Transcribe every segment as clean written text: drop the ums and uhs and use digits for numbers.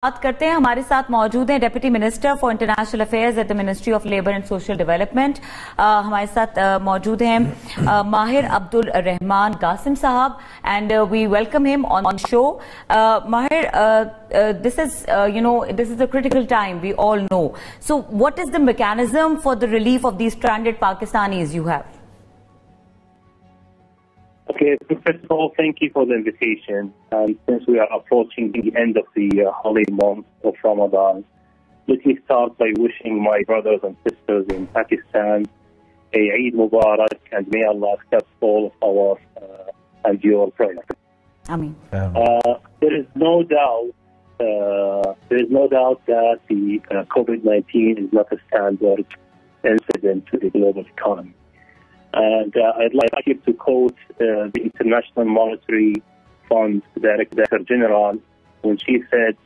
बात करते हैं। हमारे साथ मौजूद हैं deputy minister for international affairs at the ministry of labour and social development. हमारे साथ मौजूद हैं माहिर अब्दुल रहमान गासिम साहब and we welcome him on show. Mahir, this is a critical time, we all know. So what is the mechanism for the relief of these stranded Pakistanis you have? Okay, first of all, thank you for the invitation. And since we are approaching the end of the holy month of Ramadan, let me start by wishing my brothers and sisters in Pakistan a Eid Mubarak, and may Allah accept all of our and your prayers. Amen. There is no doubt that the COVID-19 is not a standard incident to the global economy. And I'd like you to quote the International Monetary Fund Director General when she said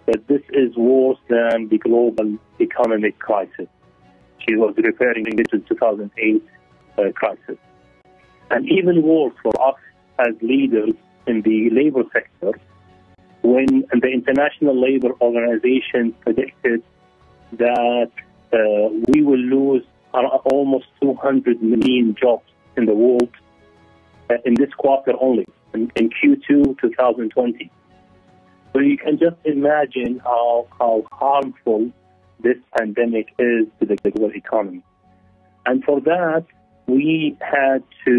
that this is worse than the global economic crisis. She was referring to the 2008 crisis. And even worse for us as leaders in the labor sector, when the International Labour Organization predicted that we will lose almost 200 million jobs in the world in this quarter only, in Q2 2020. So you can just imagine how harmful this pandemic is to the global economy. And for that, we had to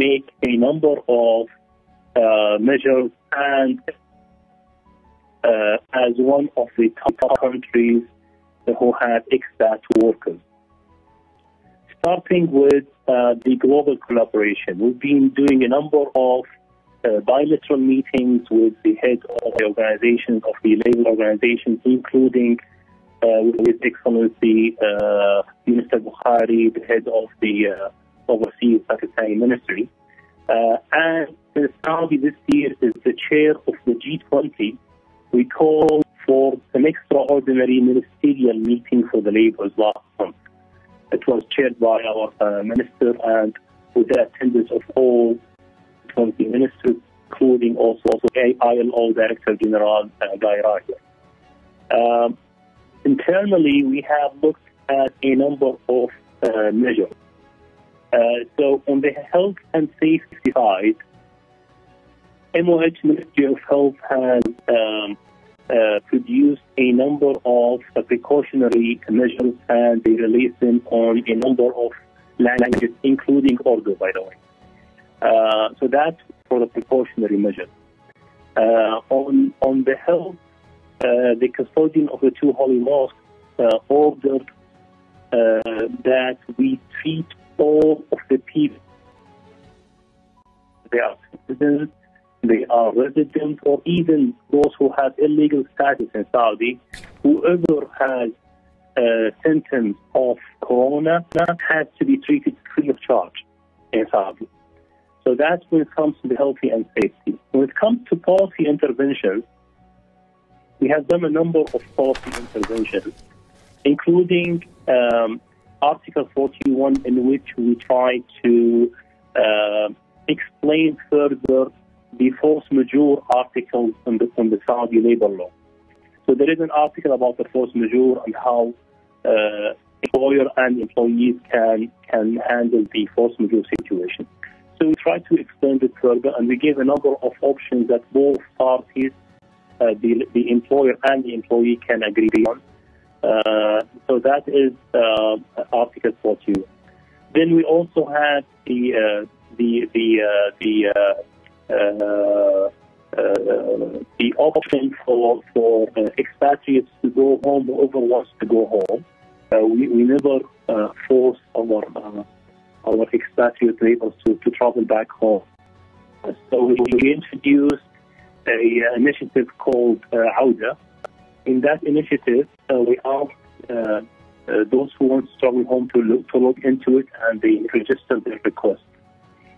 make a number of measures, and as one of the top countries who had expat workers. Starting with the global collaboration, we've been doing a number of bilateral meetings with the heads of the organizations, of the labor organizations, including with His Excellency Minister Bukhari, the head of the overseas Pakistani ministry. And Saudi this year is the chair of the G20. We called for an extraordinary ministerial meeting for the laborers last month. It was chaired by our minister and with the attendance of all 20 ministers, including also ILO Director General Guy Ryder. Internally, we have looked at a number of measures. So on the health and safety side, MOH Ministry of Health has produced a number of precautionary measures, and they released them on a number of languages, including Urdu, by the way. So that's for the precautionary measures. On the health, the custodian of the two holy mosques ordered that we treat all of the people. They are citizens, they are residents, or even those who have illegal status in Saudi. Whoever has symptoms of corona has to be treated free of charge in Saudi. So that's when it comes to the health and safety. When it comes to policy interventions, we have done a number of policy interventions, including Article 41, in which we try to explain further the force majeure articles on the Saudi labor law. So there is an article about the force majeure and how employer and employees can handle the force majeure situation. So we try to explain it further, and we gave a number of options that both parties, the employer and the employee, can agree on. So that is Article 41. Then we also had the option for expatriates to go home, whoever wants to go home. We never force our expatriate laborers to travel back home. So we introduced an initiative called Auda. In that initiative, we asked those who want to travel home to look into it, and they register their request.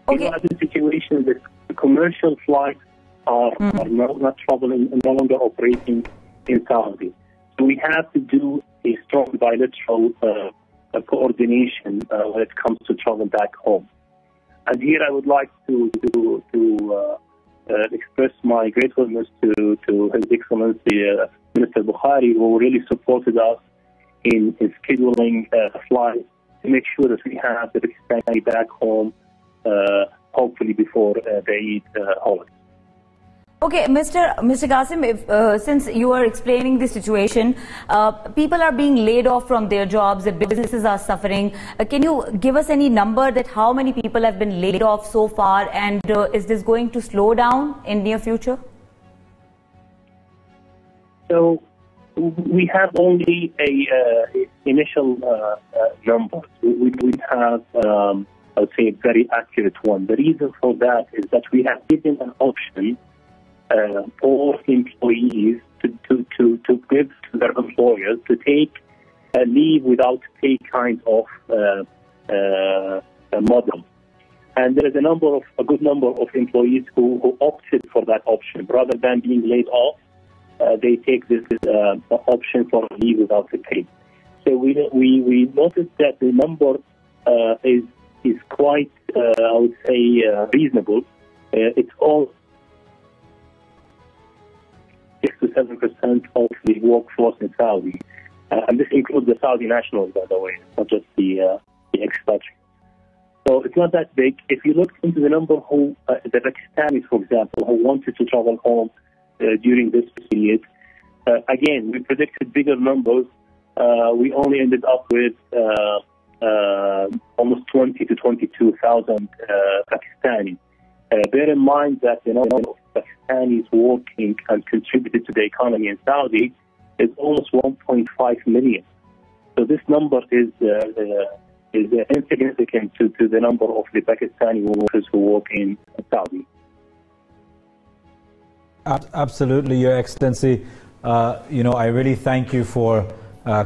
Okay. You know, the situation that the commercial flights are not traveling, no longer operating in Saudi. So we have to do a strong bilateral coordination when it comes to travel back home. And here I would like to express my gratefulness to His Excellency Minister Bukhari, who really supported us in scheduling flights to make sure that we have the Pakistani back home, hopefully before the Eid holiday. Okay, Mr. Gassim, since you are explaining the situation, people are being laid off from their jobs, their businesses are suffering. Can you give us any number that how many people have been laid off so far, and is this going to slow down in near future? So we have only a initial number. We have, I would say, a very accurate one. The reason for that is that we have given an option for employees to give to their employers to take a leave without pay kind of model. And there is a good number of employees who opted for that option. Rather than being laid off, they take this option for leave without pay. So we noticed that the number is quite, I would say, reasonable. It's all 6 to 7% of the workforce in Saudi, and this includes the Saudi nationals, by the way, not just the expatriates. So it's not that big. If you look into the number who, the Pakistanis, for example, who wanted to travel home during this period, again, we predicted bigger numbers. We only ended up with almost 20 to 22,000 Pakistanis. Bear in mind that the number of Pakistanis working and contributed to the economy in Saudi is almost 1.5 million. So this number is insignificant to the number of the Pakistani workers who work in Saudi. Absolutely, Your Excellency. I really thank you for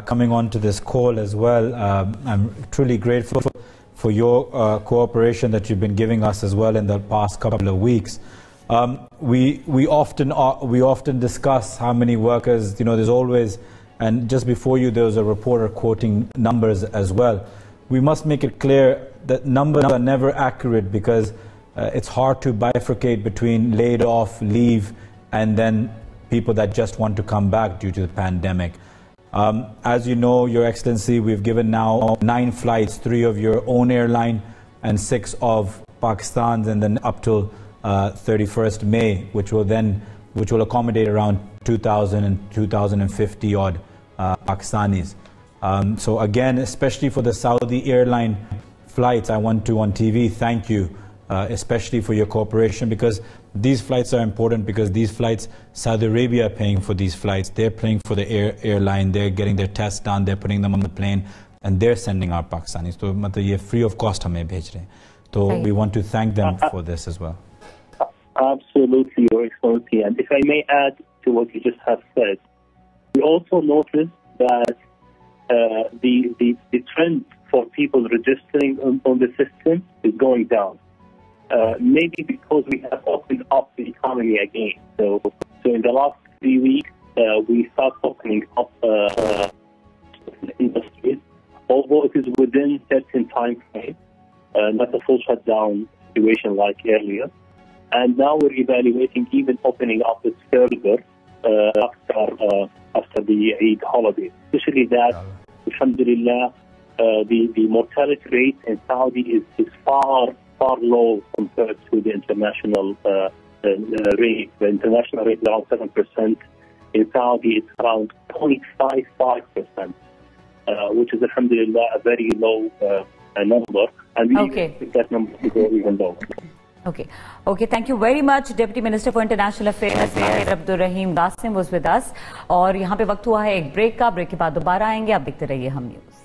coming on to this call as well. I'm truly grateful for your cooperation that you've been giving us as well in the past couple of weeks. We often discuss how many workers, there's always, and just before you there was a reporter quoting numbers as well. We must make it clear that numbers are never accurate, because it's hard to bifurcate between laid off, leave, and then people that just want to come back due to the pandemic. As you know, Your Excellency, we've given now 9 flights, 3 of your own airline and 6 of Pakistan's, and then up till 31st May, which will accommodate around 2,000 and 2,050 odd Pakistanis. So again, especially for the Saudi airline flights, I want to on TV thank you, especially for your cooperation, because these flights are important, because these flights, Saudi Arabia are paying for these flights. They're paying for the airline. They're getting their tests done. They're putting them on the plane, and they're sending our Pakistanis. So ये free of cost हमें भेज रहे हैं. So we want to thank them for this as well. Absolutely, Your Excellency. And if I may add to what you just have said, we also noticed that the trend for people registering on the system is going down. Maybe because we have opened up the economy again. So in the last 3 weeks, we start opening up industries, although it is within certain time frame, not a full shutdown situation like earlier. And now we're evaluating even opening up it further after the Eid holiday. Especially that, alhamdulillah, the mortality rate in Saudi is far low compared to the international rate. The international rate is around 7%. In Saudi, it's around 0.55%, which is, alhamdulillah, a very low number. And we expect that number to go even lower. Okay. Thank you very much. Deputy Minister for International Affairs Mahir Abdul Rahman Gassim was with us. और यहाँ पे वक्त हुआ है एक break का. Break के बाद दोबारा आएंगे. आप देखते रहिए हम न्यूज़.